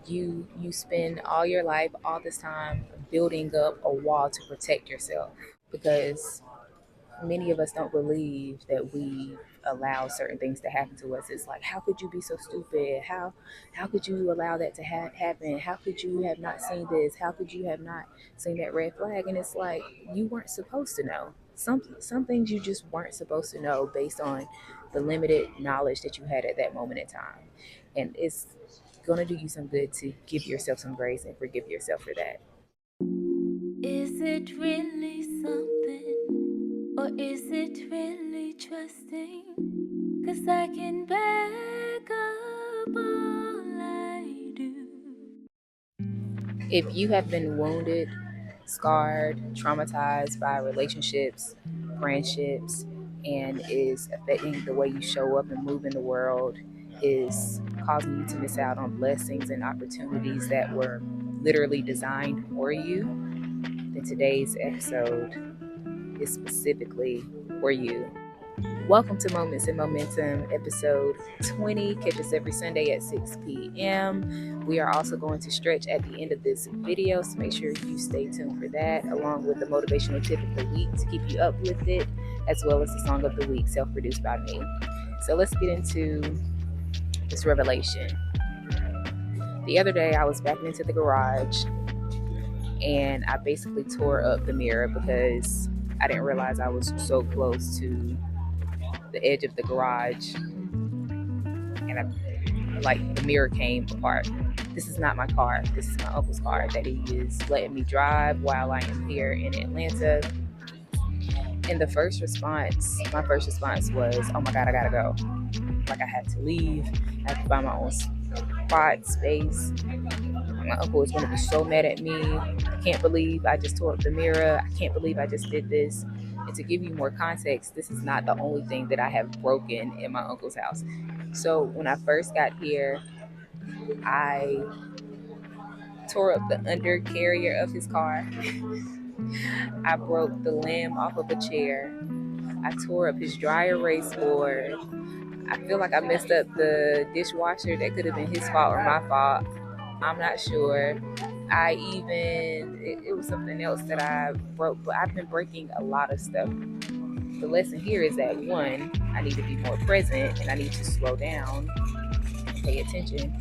You spend all your life, all this time building up a wall to protect yourself because many of us don't believe that we allow certain things to happen to us. It's like, how could you be so stupid? How could you allow that to happen? How could you have not seen this? How could you have not seen that red flag? And it's like you weren't supposed to know. Some things you just weren't supposed to know based on the limited knowledge that you had at that moment in time. And it's gonna do you some good to give yourself some grace and forgive yourself for that. Is it really something, or is it really trusting? 'Cause I can back up all I do. If you have been wounded, scarred, traumatized by relationships, friendships, and is affecting the way you show up and move in the world, is causing you to miss out on blessings and opportunities that were literally designed for you, then today's episode is specifically for you. Welcome to Moments in Momentum, episode 20. Catch us every Sunday at 6 p.m. We are also going to stretch at the end of this video, so make sure you stay tuned for that, along with the motivational tip of the week to keep you uplifted, as well as the song of the week, self-produced by me. So let's get into this revelation. The other day, I was backing into the garage, and I basically tore up the mirror because I didn't realize I was so close to the edge of the garage, and like the mirror came apart. This is not my car. This is my uncle's car that he is letting me drive while I am here in Atlanta. And my first response was, "Oh my God, I gotta go!" Like I had to leave. I had to find my own spot, space. My uncle is going to be so mad at me. I can't believe I just tore up the mirror. I can't believe I just did this. And to give you more context, this is not the only thing that I have broken in my uncle's house. So when I first got here, I tore up the undercarriage of his car. I broke the limb off of a chair. I tore up his dry erase board. I feel like I messed up the dishwasher. That could have been his fault or my fault. I'm not sure. It was something else that I broke, but I've been breaking a lot of stuff. The lesson here is that one, I need to be more present and I need to slow down and pay attention.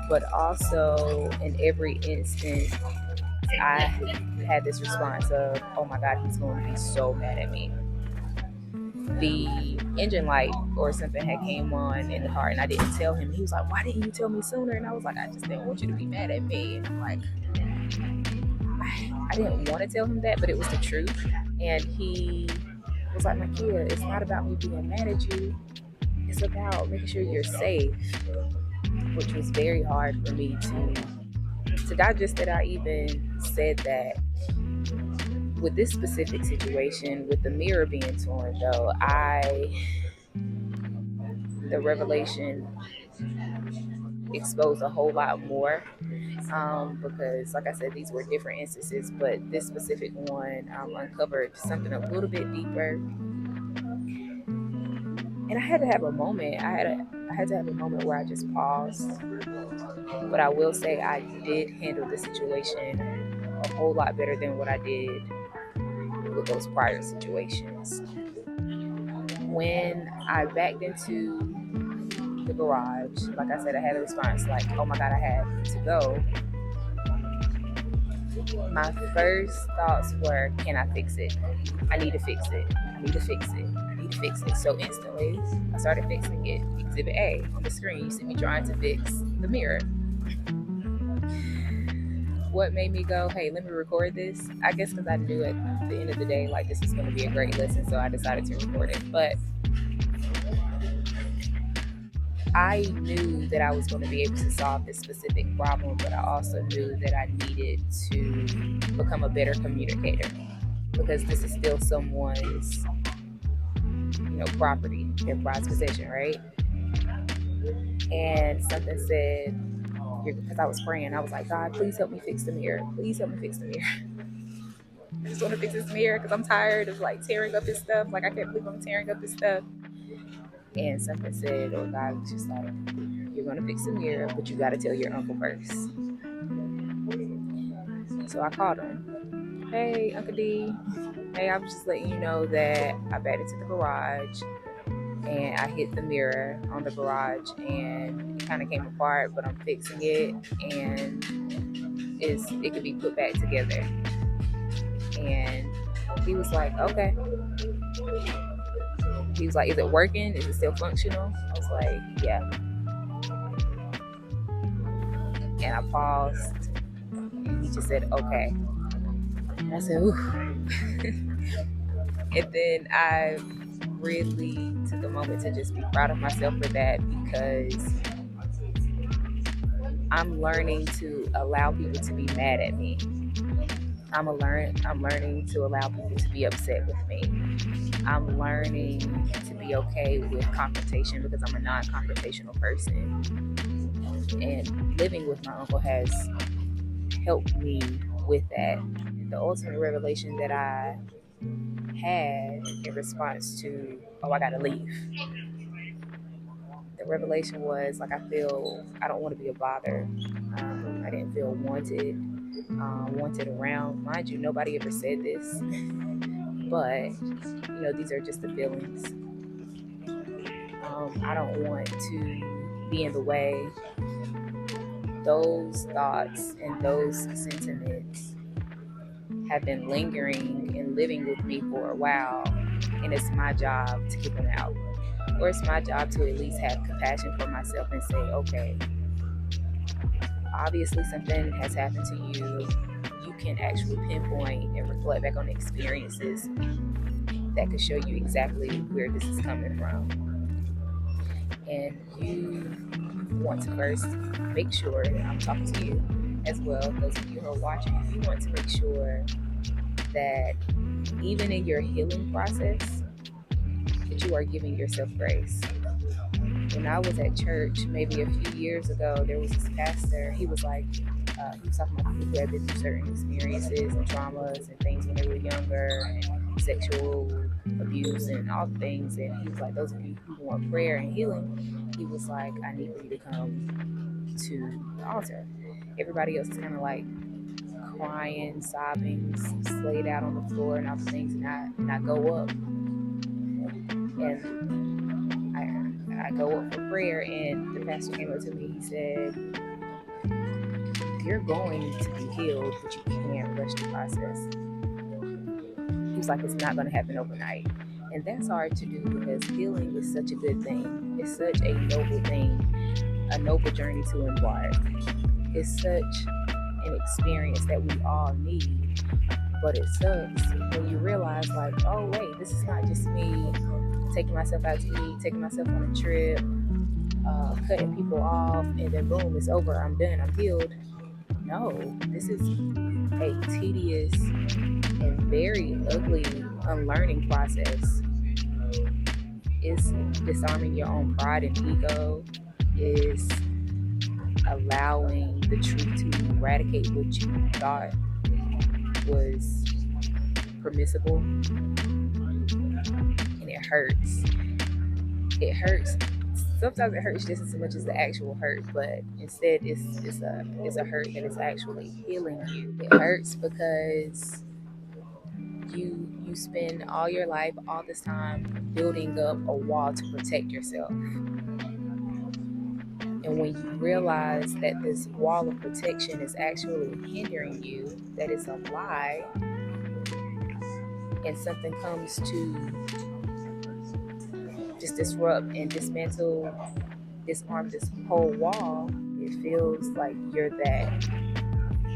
But also, in every instance, I had this response of, oh my God, he's going to be so mad at me. The engine light or something had came on in the car and I didn't tell him. He was like, why didn't you tell me sooner? And I was like, I just didn't want you to be mad at me. And I'm like, I didn't want to tell him that, but it was the truth. And he was like, Mikeya, it's not about me being mad at you. It's about making sure you're safe, which was very hard for me to digest that I even said that. With this specific situation, with the mirror being torn, though, the revelation exposed a whole lot more because, like I said, these were different instances, but this specific one uncovered something a little bit deeper. And I had to have a moment. I had to have a moment where I just paused. But I will say I did handle the situation a whole lot better than what I did with those prior situations. When I backed into the garage, like I said, I had a response like, oh my God, I had to go. My first thoughts were, can I fix it? I need to fix it. I need to fix it. I need to fix it. So instantly, I started fixing it. Exhibit A on the screen, you see me trying to fix the mirror. What made me go, hey, let me record this? I guess because I knew at the end of the day, like, this is going to be a great lesson, so I decided to record it. But I knew that I was going to be able to solve this specific problem, but I also knew that I needed to become a better communicator because this is still someone's, property, their prized possession, right? And something said, because I was praying, I was like, God, please help me fix the mirror. Please help me fix the mirror. I just want to fix this mirror because I'm tired of like tearing up his stuff. Like I can't believe I'm tearing up his stuff. And something said, or God was just like, You're going to fix the mirror, but you got to tell your uncle first. So I called him. Hey, Uncle D. Hey, I was just letting you know that I backed into the garage and I hit the mirror on the garage and it kind of came apart, but I'm fixing it and it could be put back together. And he was like, okay. He was like, is it working? Is it still functional? I was like, yeah. And I paused and he just said, okay. And I said, ooh. And then I really took a moment to just be proud of myself for that, because I'm learning to allow people to be mad at me. I'm learning to allow people to be upset with me. I'm learning to be okay with confrontation because I'm a non-confrontational person. And living with my uncle has helped me with that. The ultimate revelation that I had in response to, oh, I gotta leave. The revelation was like, I don't want to be a bother. I didn't feel wanted around. Mind you, nobody ever said this, but these are just the feelings. I don't want to be in the way. Those thoughts and those sentiments have been lingering and living with me for a while, and it's my job to get them out. Or it's my job to at least have compassion for myself and say, okay, obviously something has happened to you. You can actually pinpoint and reflect back on experiences that could show you exactly where this is coming from. And you want to first make sure, and I'm talking to you as well, those of you who are watching, you want to make sure that even in your healing process, that you are giving yourself grace. When I was at church maybe a few years ago, there was this pastor. He was like, he was talking about people who had been through certain experiences and traumas and things when they were younger, and sexual abuse and all the things. And he was like, those of you who want prayer and healing, he was like, I need for you to come to the altar. Everybody else is kind of like crying, sobbing, slayed out on the floor and all the things, and I go up and I go up for prayer, and the pastor came up to me. He said, you're going to be healed, but you can't rush the process. He was like, it's not going to happen overnight. And that's hard to do, because healing is such a good thing. It's such a noble thing, a noble journey to embark. It's such an experience that we all need. But it sucks when you realize, like, oh wait, this is not just me taking myself out to eat, taking myself on a trip, cutting people off, and then boom, it's over, I'm done, I'm healed. No, this is a tedious and very ugly unlearning process. It's disarming your own pride and ego. Is allowing the truth to eradicate what you thought was permissible. And it hurts. It hurts. Sometimes it hurts just as much as the actual hurt, but instead it's a hurt that is actually healing you. It hurts because you spend all your life, all this time, building up a wall to protect yourself. And when you realize that this wall of protection is actually hindering you, that it's a lie, and something comes to just disrupt and dismantle, disarm this whole wall, it feels like you're that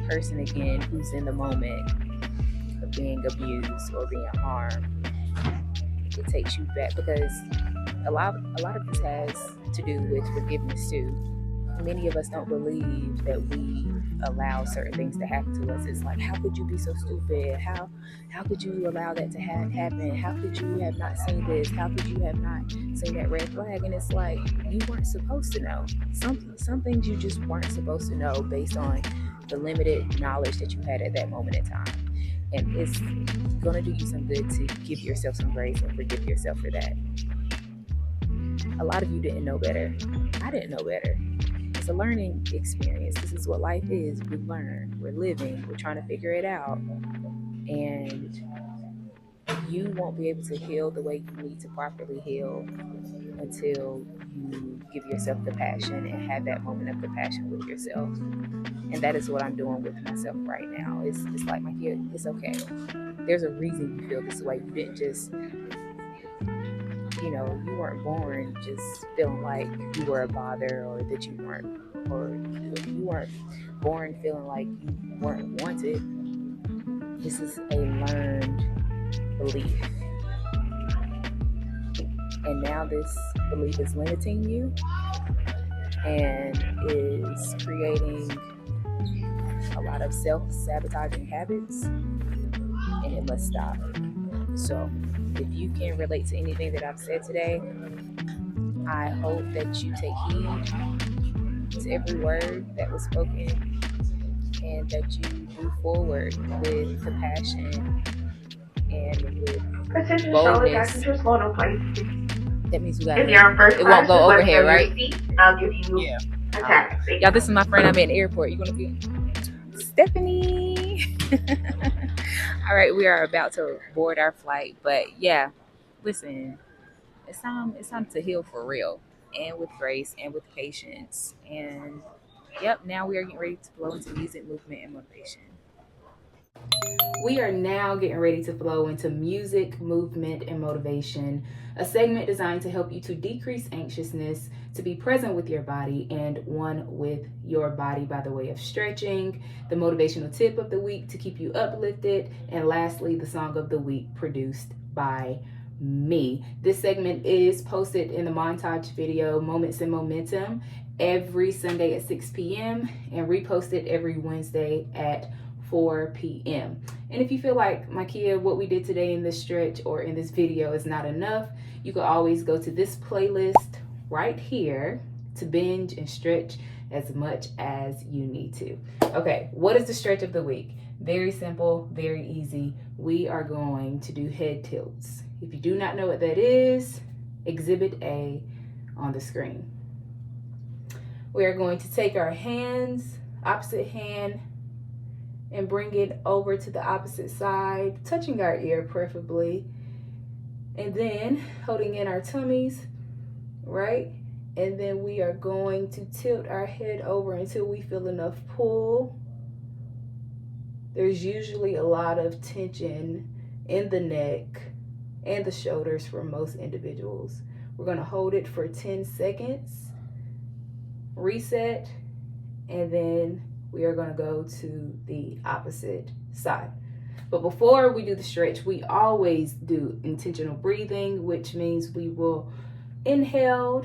person again who's in the moment of being abused or being harmed. It takes you back, because a lot of this has to do with forgiveness too. Many of us don't believe that we allow certain things to happen to us. It's like, how could you be so stupid? How could you allow that to happen? How could you have not seen this? How could you have not seen that red flag? And it's like, you weren't supposed to know. Some things you just weren't supposed to know based on the limited knowledge that you had at that moment in time. And it's gonna do you some good to give yourself some grace and forgive yourself for that. A lot of you didn't know better. I didn't know better. it's a learning experience. This is what life is. We learn, we're living, we're trying to figure it out. And you won't be able to heal the way you need to properly heal until you give yourself compassion and have that moment of compassion with yourself. And that is what I'm doing with myself right now. It's like, my kid, it's okay. There's a reason you feel this way. You didn't just, you weren't born just feeling like you were a bother, or that you weren't, or you weren't born feeling like you weren't wanted. This is a learned belief. And now this belief is limiting you and is creating a lot of self-sabotaging habits, and it must stop. So if you can relate to anything that I've said today, I hope that you take heed to every word that was spoken, and that you move forward with compassion and with Passenger shall boldness. passengers slow no flight. That means we If gotta, you're in first it won't class, go just let me know overhead, your right? seat. I'll give you a All right. taxi. Y'all, this is my friend. I'm at the airport. You gonna be Stephanie? All right, we are about to board our flight, but yeah, listen, it's time to heal for real, and with grace and with patience. And yep, now we are getting ready to flow into music, movement, and motivation. We are now getting ready to flow into music, movement, and motivation, a segment designed to help you to decrease anxiousness, to be present with your body and one with your body by the way of stretching, the motivational tip of the week to keep you uplifted, and lastly, the song of the week produced by me. This segment is posted in the montage video Moments in Momentum every Sunday at 6 p.m. and reposted every Wednesday at 4 p.m. And if you feel like, Mikeya, what we did today in this stretch or in this video is not enough, you can always go to this playlist right here to binge and stretch as much as you need to. Okay, what is the stretch of the week? Very simple, very easy. We are going to do head tilts. If you do not know what that is, Exhibit A on the screen. We are going to take our hands, opposite hand, and bring it over to the opposite side, touching our ear preferably. And then holding in our tummies, right? And then we are going to tilt our head over until we feel enough pull. There's usually a lot of tension in the neck and the shoulders for most individuals. We're going to hold it for 10 seconds, reset, and then we are going to go to the opposite side. But before we do the stretch, we always do intentional breathing, which means we will inhale,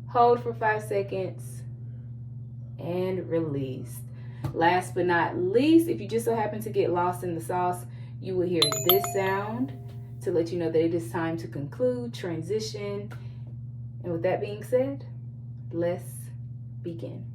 hold for 5 seconds, and release. Last but not least, if you just so happen to get lost in the sauce, you will hear this sound to let you know that it is time to conclude, transition. And with that being said, let's begin.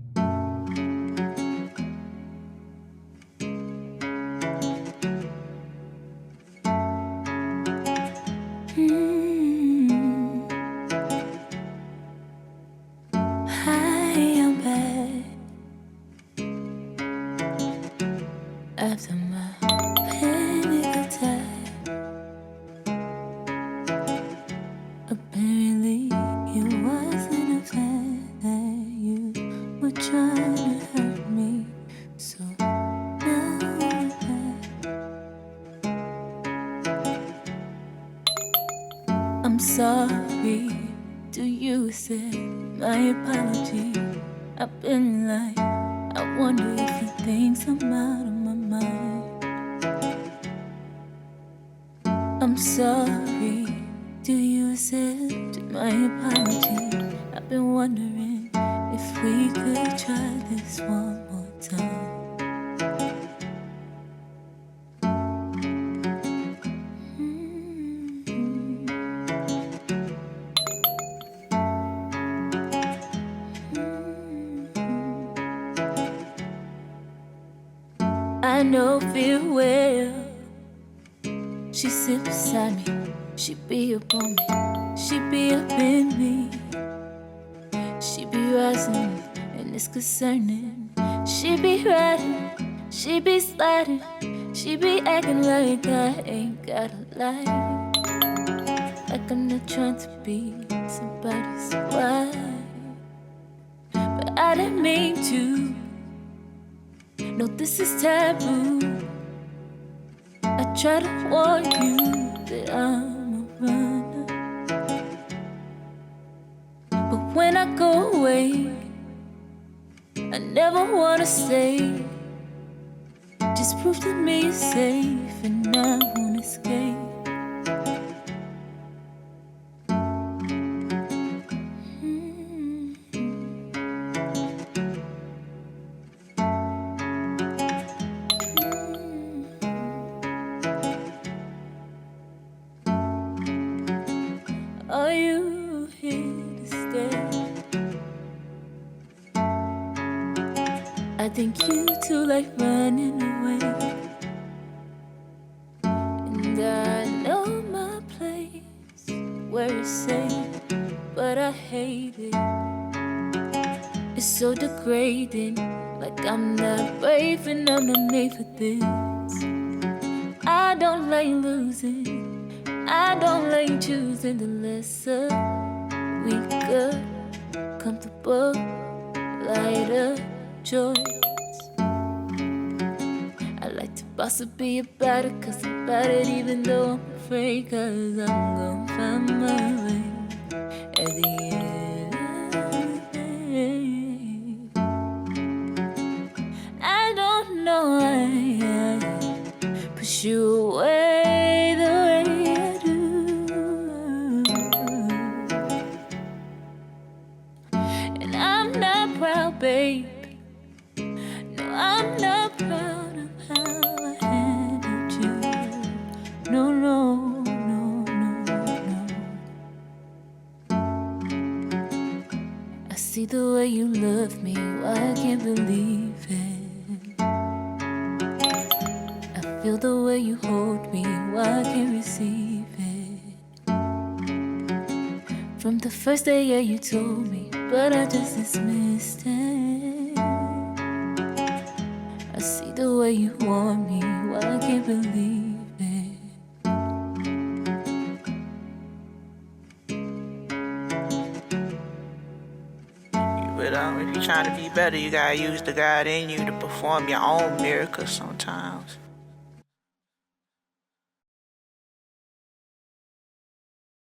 I am back after my panic attack. Apparently, it wasn't a fan that you were trying to hurt me. So now I'm back. I'm sorry. Do you accept my apology? I've been like, I wonder if you think I'm out of my mind. I'm sorry. Do you accept my apology? I've been wondering if we could try this one more time. I know feel well. She sit beside me, she be up on me, she be up in me. listening, and it's concerning. She be riding, she be sliding, she be acting like I ain't got a life. Like I'm not trying to be somebody's wife, but I didn't mean to. No, this is taboo. I try to warn you that I'm a runner, but when I go away, I never wanna stay. Just prove to me you're safe and I won't escape. Are you here to stay? I think you two like running away, and I know my place where it's safe, but I hate it. It's so degrading, like I'm not brave and I'm not made for this. I don't like losing, I don't like choosing the lesser, weaker, comfortable, lighter choice. I like to boss up, be about it, cause I'm about it, even though I'm afraid, cause I'm gonna find my way at the end of the day. I don't know why I push you away the way I do, and I'm not proud, babe. No, I'm not proud of how I handled you. No, no, no, no, no. I see the way you love me, why I can't believe it. I feel the way you hold me, why I can't receive it. From the first day, yeah, you told me, but I just dismissed it. I see the way you want me, why I can't believe it. But if you're trying to be better, you gotta use the God in you to perform your own miracles sometimes.